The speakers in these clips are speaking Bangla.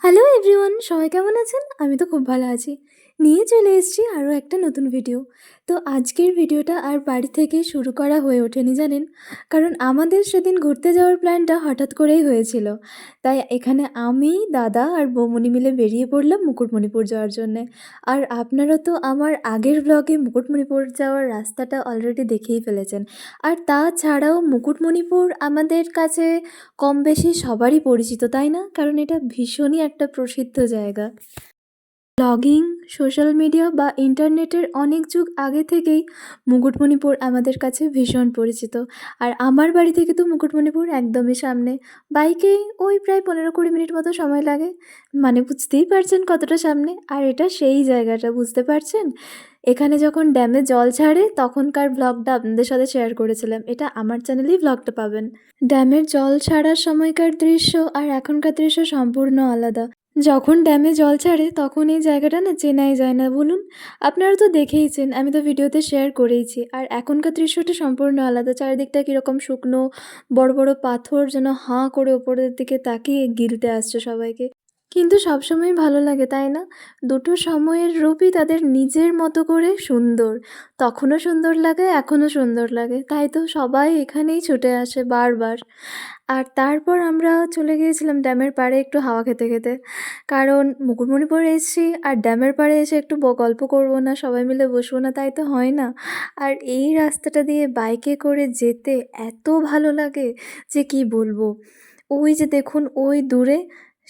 হ্যালো এভরিওয়ান, সবাই কেমন আছেন? আমি তো খুব ভালো আছি। নিয়ে চলে এসেছি আরও একটা নতুন ভিডিও। তো আজকের ভিডিওটা আর বাড়ি থেকে শুরু করা হয়ে ওঠেনি জানেন, কারণ আমাদের সেদিন ঘুরতে যাওয়ার প্ল্যানটা হঠাৎ করেই হয়েছিল। তাই এখানে আমি, দাদা আর বৌমনি মিলে বেরিয়ে পড়লাম মুকুটমণিপুর যাওয়ার জন্যে। আর আপনারা তো আমার আগের ব্লগে মুকুটমণিপুর যাওয়ার রাস্তাটা অলরেডি দেখেই ফেলেছেন। আর তাছাড়াও মুকুটমণিপুর আমাদের কাছে কম বেশি সবারই পরিচিত, তাই না? কারণ এটা ভীষণই একটা প্রসিদ্ধ জায়গা। ব্লগিং, সোশ্যাল মিডিয়া বা ইন্টারনেটের অনেক যুগ আগে থেকেই মুকুটমণিপুর আমাদের কাছে ভীষণ পরিচিত। আর আমার বাড়ি থেকে তো মুকুটমণিপুর একদমই সামনে। বাইকে ওই প্রায় 15-20 মিনিট মতো সময় লাগে। মানে বুঝতেই পারছেন কতটা সামনে। আর এটা সেই জায়গাটা, বুঝতে পারছেন? এখানে যখন ড্যামে জল ছাড়ে তখনকার ভ্লগটা আপনাদের সাথে শেয়ার করেছিলাম। এটা আমার চ্যানেলেই ভ্লগটা পাবেন। ড্যামের জল ছাড়ার সময়কার দৃশ্য আর এখনকার দৃশ্য সম্পূর্ণ আলাদা। যখন ড্যামে জল ছাড়ে তখন এই জায়গাটা না চেনাই যায় না বলুন। আপনারা তো দেখেইছেন, আমি তো ভিডিওতে শেয়ার করেইছি। আর এখনকার দৃশ্যটা সম্পূর্ণ আলাদা। চারিদিকটা কীরকম শুকনো, বড় বড় পাথর যেন হাঁ করে ওপরের দিকে তাকিয়ে গিলতে আসছে সবাইকে। কিন্তু সবসময়ই ভালো লাগে, তাই না? দুটো সময়ের রূপই তাদের নিজের মতো করে সুন্দর। তখনও সুন্দর লাগে, এখনও সুন্দর লাগে। তাই তো সবাই এখানেই ছুটে আসে বারবার। আর তারপর আমরা চলে গিয়েছিলাম ড্যামের পাড়ে একটু হাওয়া খেতে খেতে। কারণ মুকুটমণিপুর এসেছি আর ড্যামের পাড়ে এসে একটু গল্প করবো না, সবাই মিলে বসবো না, তাই তো হয় না। আর এই রাস্তাটা দিয়ে বাইকে করে যেতে এত ভালো লাগে যে কি বলবো। ওই যে দেখুন, ওই দূরে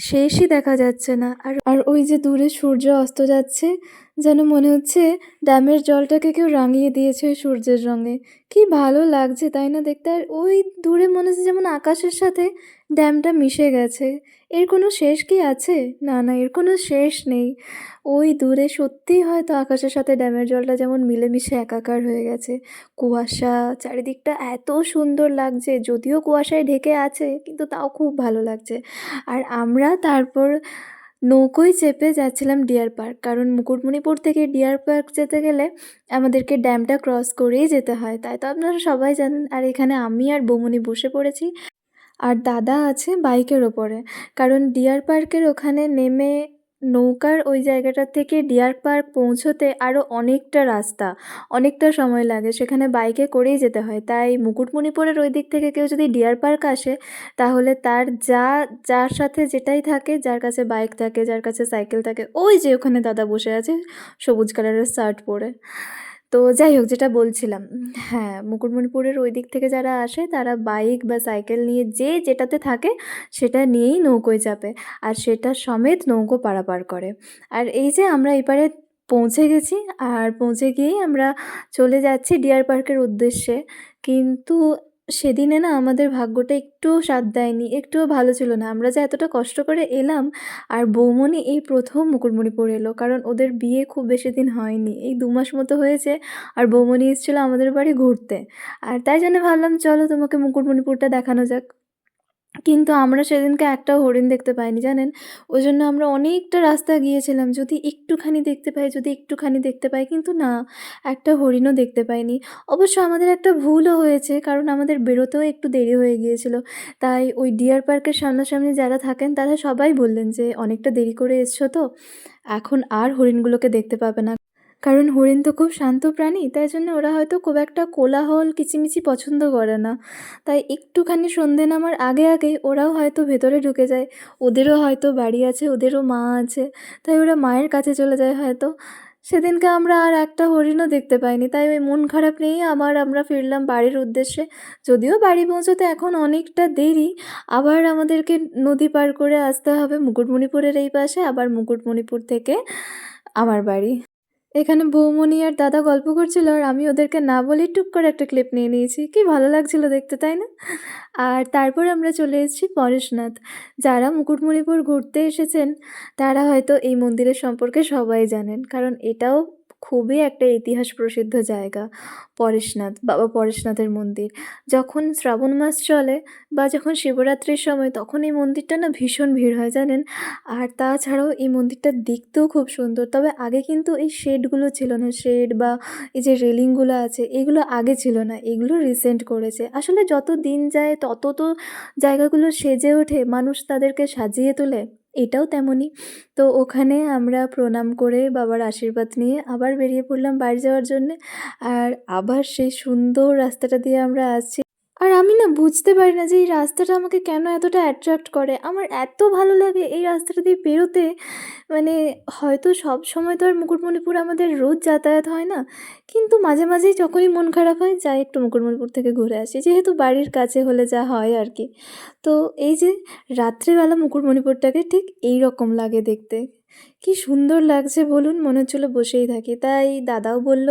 শেষই দেখা যাচ্ছে না। আর আর ওই যে দূরে সূর্য অস্ত যাচ্ছে, যেন মনে হচ্ছে ড্যামের জলটাকে কেউ রাঙিয়ে দিয়েছে ওই সূর্যের রঙে। কি ভালো লাগছে তাই না দেখতে? আর ওই দূরে মনে হচ্ছে যেমন আকাশের সাথে ড্যামটা মিশে গেছে। এর কোনো শেষ কি আছে? না, না, এর কোনো শেষ নেই। ওই দূরে সত্যিই হয়তো আকাশের সাথে ড্যামের জলটা যেমন মিলেমিশে একাকার হয়ে গেছে। কুয়াশা, চারিদিকটা এত সুন্দর লাগছে, যদিও কুয়াশায় ঢেকে আছে কিন্তু তাও খুব ভালো লাগছে। আর আমরা তারপর নৌকোয় চেপে যাচ্ছিলাম ডিয়ার পার্ক, কারণ মুকুটমণিপুর থেকে ডিয়ার পার্ক যেতে গেলে আমাদেরকে ড্যামটা ক্রস করেই যেতে হয়, তাই তো আপনারা সবাই জানেন। আর এখানে আমি আর বৌমনি বসে পড়েছি, আর দাদা আছে বাইকের ওপরে। কারণ ডিয়ার পার্কের ওখানে নেমে নৌকার ওই জায়গাটা থেকে ডিয়ার পার্ক পৌঁছোতে আরও অনেকটা রাস্তা, অনেকটা সময় লাগে, সেখানে বাইকে করেই যেতে হয়। তাই মুকুটমণিপুরের ওই দিক থেকে কেউ যদি ডিয়ার পার্ক আসে তাহলে তার যার সাথে যেটাই থাকে, যার কাছে বাইক থাকে, যার কাছে সাইকেল থাকে, ওই যে ওখানে দাদা বসে আছে সবুজ কালারের শার্ট পরে। তো যাই হোক, যেটা বলছিলাম, হ্যাঁ, মুকুটমণিপুরের ওই দিক থেকে যারা আসে তারা বাইক বা সাইকেল নিয়ে যে যেটাতে থাকে সেটা নিয়েই নৌকোয় চাপে, আর সেটা সমেত নৌকো পারাপার করে। আর এই যে আমরা এপারে পৌঁছে গেছি, আর পৌঁছে গিয়েই আমরা চলে যাচ্ছি ডিয়ার পার্কের উদ্দেশ্যে। কিন্তু সেদিনে না আমাদের ভাগ্যটা একটুও সাথ দেয়নি, একটুও ভালো ছিল না। আমরা যে এতটা কষ্ট করে এলাম, আর বৌমনি এই প্রথম মুকুটমণিপুর এলো, কারণ ওদের বিয়ে খুব বেশি দিন হয়নি, এই 2 মাস মতো হয়েছে। আর বৌমনি এসেছিলো আমাদের বাড়ি ঘুরতে। আর তাই জন্য ভাবলাম চলো তোমাকে মুকুটমণিপুরটা দেখানো যাক। কিন্তু আমরা সেদিনকে একটাও হরিণ দেখতে পাইনি জানেন। ওই জন্য আমরা অনেকটা রাস্তা গিয়েছিলাম, যদি একটুখানি দেখতে পাই, যদি একটুখানি দেখতে পাই, কিন্তু না, একটা হরিণও দেখতে পাইনি। অবশ্য আমাদের একটা ভুলও হয়েছে, কারণ আমাদের বেরোতেও একটু দেরি হয়ে গিয়েছিল। তাই ওই ডিয়ার পার্কের সামনাসামনি যারা থাকেন তারা সবাই বললেন যে অনেকটা দেরি করে এসছো তো, এখন আর হরিণগুলোকে দেখতে পাবে না। কারণ হরিণ তো খুব শান্ত প্রাণী, তাই জন্য ওরা হয়তো খুব একটা কোলাহল কিচিমিচি পছন্দ করে না। তাই একটুখানি সন্ধে নামার আগে আগেই ওরাও হয়তো ভেতরে ঢুকে যায়। ওদেরও হয়তো বাড়ি আছে, ওদেরও মা আছে, তাই ওরা মায়ের কাছে চলে যায় হয়তো। সেদিনকে আমরা আর একটা হরিণও দেখতে পাইনি, তাই ওই মন খারাপ নিয়েই আবার আমরা ফিরলাম বাড়ির উদ্দেশ্যে। যদিও বাড়ি পৌঁছোতে এখন অনেকটা দেরি, আবার আমাদেরকে নদী পার করে আসতে হবে মুকুটমণিপুরের এই পাশে, আবার মুকুটমণিপুর থেকে আমার বাড়ি। এখানে বৌমনি আর দাদা গল্প করছিল, আর আমি ওদেরকে না বলেই টুক করে একটা ক্লিপ নিয়ে নিয়েছি। কি ভালো লাগছিল দেখতে, তাই না? আর তারপর আমরা চলে এসেছি পরেশনাথ। যারা মুকুটমণিপুর ঘুরতে এসেছেন তারা হয়তো এই মন্দিরের সম্পর্কে সবাই জানেন, কারণ এটাও খুবই একটা ইতিহাস প্রসিদ্ধ জায়গা। পরেশনাথ, বাবা পরেশনাথের মন্দির। যখন শ্রাবণ মাস চলে বা যখন শিবরাত্রির সময়, তখন এই মন্দিরটা না ভীষণ ভিড় হয় জানেন। আর তাছাড়াও এই মন্দিরটা দেখতেও খুব সুন্দর। তবে আগে কিন্তু এই শেডগুলো ছিল না, শেড বা এই যে রেলিংগুলো আছে এগুলো আগে ছিল না, এগুলো রিসেন্ট করেছে। আসলে যত দিন যায় তত তো জায়গাগুলো সেজে ওঠে, মানুষ তাদেরকে সাজিয়ে তোলে। এটাও তেমনই। তো ওখানে আমরা প্রণাম করে বাবার আশীর্বাদ নিয়ে আবার বেরিয়ে পড়লাম বাড়ি যাওয়ার জন্যে। আর আবার সেই সুন্দর রাস্তাটা দিয়ে আমরা আসছি। আর আমি না বুঝতে পারি না যে এই রাস্তাটা আমাকে কেন এতটা অ্যাট্রাক্ট করে। আমার এত ভালো লাগে এই রাস্তাটা দিয়ে বেরোতে। মানে হয়তো সবসময় তো আর মুকুটমণিপুর আমাদের রোজ যাতায়াত হয় না। কিন্তু মাঝে মাঝেই যখনই মন খারাপ হয় যাই একটু মুকুটমণিপুর থেকে ঘুরে আসি। যেহেতু বাড়ির কাছে হলে যা হয় আর কি। তো এই যে রাত্রিবেলা মুকুটমণিপুরটাকে ঠিক এইরকম লাগে দেখতে। কি সুন্দর লাগছে বলুন, মনে হচ্ছিল বসেই থাকি। তাই দাদাও বলল,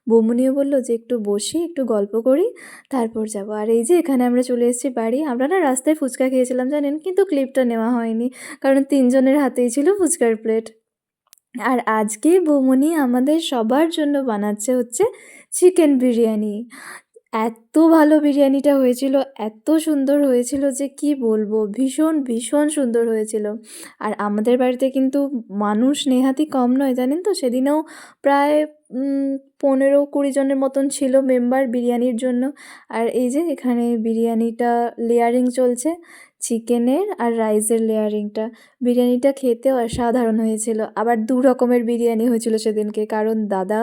বৌমনিও বলল যে একটু বসি, একটু গল্প করি, তারপর যাব। আর এই যে এখানে আমরা চলে এসেছি বাড়ি। আমরা না রাস্তায় ফুচকা খেয়েছিলাম জানেন, কিন্তু ক্লিপটা নেওয়া হয়নি, কারণ ৩ জনের হাতেই ছিল ফুচকার প্লেট। আর আজকে বৌমনি আমাদের সবার জন্য বানাচ্ছে হচ্ছে চিকেন বিরিয়ানি। এত ভালো বিরিয়ানিটা হয়েছিল, এত সুন্দর হয়েছিল যে কি বলবো, ভীষণ ভীষণ সুন্দর হয়েছিল। আর আমাদের বাড়িতে কিন্তু মানুষ নেহাতই কম নয় জানেন তো, সেদিনেও প্রায় ১৫-২০ জনের মতন ছিল মেম্বার বিরিয়ানির জন্য। আর এই যে এখানে বিরিয়ানিটা লেয়ারিং চলছে, চিকেনের আর রাইসের লেয়ারিংটা। বিরিয়ানিটা খেতে অসাধারণ হয়েছিল। আবার ২ রকমের বিরিয়ানি হয়েছিল সেদিনকে, কারণ দাদা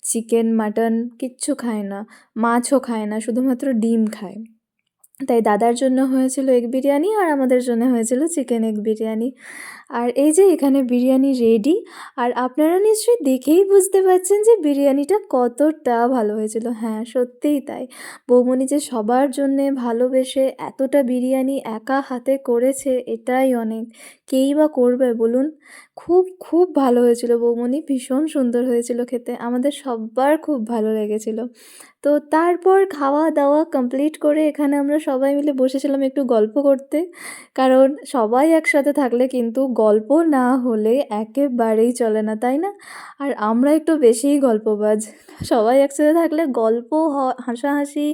চিকেন, মাটন কিচ্ছু খায় না, মাছও খায় না, শুধুমাত্র ডিম খায়। তাই দাদার জন্য হয়েছিল এগ বিরিয়ানি আর আমাদের জন্য হয়েছিল চিকেন এগ বিরিয়ানি। আর এই যে এখানে বিরিয়ানি রেডি। আর আপনারা নিশ্চয়ই দেখেই বুঝতে পারছেন যে বিরিয়ানিটা কতটা ভালো হয়েছিল। হ্যাঁ, সত্যিই তাই। বৌমনি যে সবার জন্যে ভালোবেসে এতটা বিরিয়ানি একা হাতে করেছে এটাই অনেক। কেই বা করবে বলুন? খুব খুব ভালো হয়েছিল বৌমনি, ভীষণ সুন্দর হয়েছিল খেতে। আমাদের সব্বার খুব ভালো লেগেছিল। তো তারপর খাওয়া-দাওয়া কমপ্লিট করে এখানে আমরা সবাই মিলে বসেছিলাম একটু গল্প করতে। কারণ সবাই একসাথে থাকলে কিন্তু গল্প না হলে একেবারেই চলে না, তাই না? আর আমরা একটু বেশিই গল্পবাজ। সবাই একসাথে থাকলে গল্প, হাসাহাসি,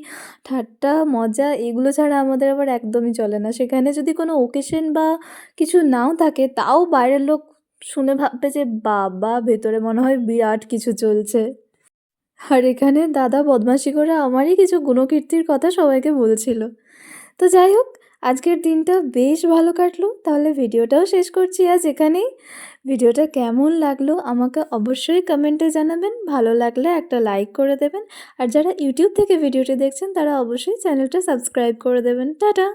ঠাট্টা, মজা এগুলো ছাড়া আমাদের আবার একদমই চলে না। সেখানে যদি কোনো অকেশন বা কিছু নাও থাকে, তাও বাইরের লোক শুনে ভাববে যে বাবা! ভেতরে মনে হয় বিরাট কিছু চলছে। আর এখানে দাদা বদমাশি করে আমারই কিছু গুণকীর্তির কথা সবাইকে বলছিল। তো যাই হোক, আজকের দিনটা বেশ ভালো কাটলো। তাহলে ভিডিওটাও শেষ করছি আজ এখানেই। ভিডিওটা কেমন লাগলো আমাকে অবশ্যই কমেন্টে জানাবেন। ভালো লাগলে একটা লাইক করে দেবেন। আর যারা ইউটিউব থেকে ভিডিওটি দেখছেন তারা অবশ্যই চ্যানেলটা সাবস্ক্রাইব করে দেবেন। টাটা!